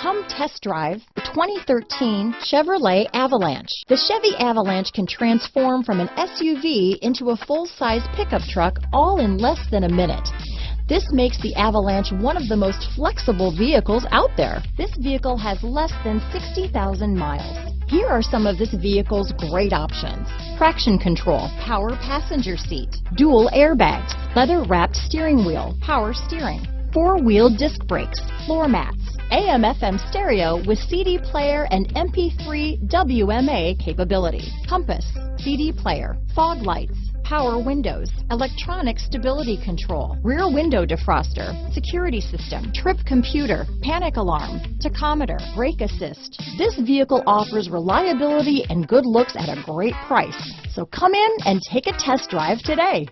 Come test drive the 2013 Chevrolet Avalanche. The Chevy Avalanche can transform from an SUV into a full-size pickup truck all in less than a minute. This makes the Avalanche one of the most flexible vehicles out there. This vehicle has less than 60,000 miles. Here are some of this vehicle's great options: traction control, power passenger seat, dual airbags, leather-wrapped steering wheel, power steering, four-wheel disc brakes, floor mats, AM/FM stereo with CD player and MP3 WMA capability, compass, CD player, fog lights, power windows, electronic stability control, rear window defroster, security system, trip computer, panic alarm, tachometer, brake assist. This vehicle offers reliability and good looks at a great price. So come in and take a test drive today.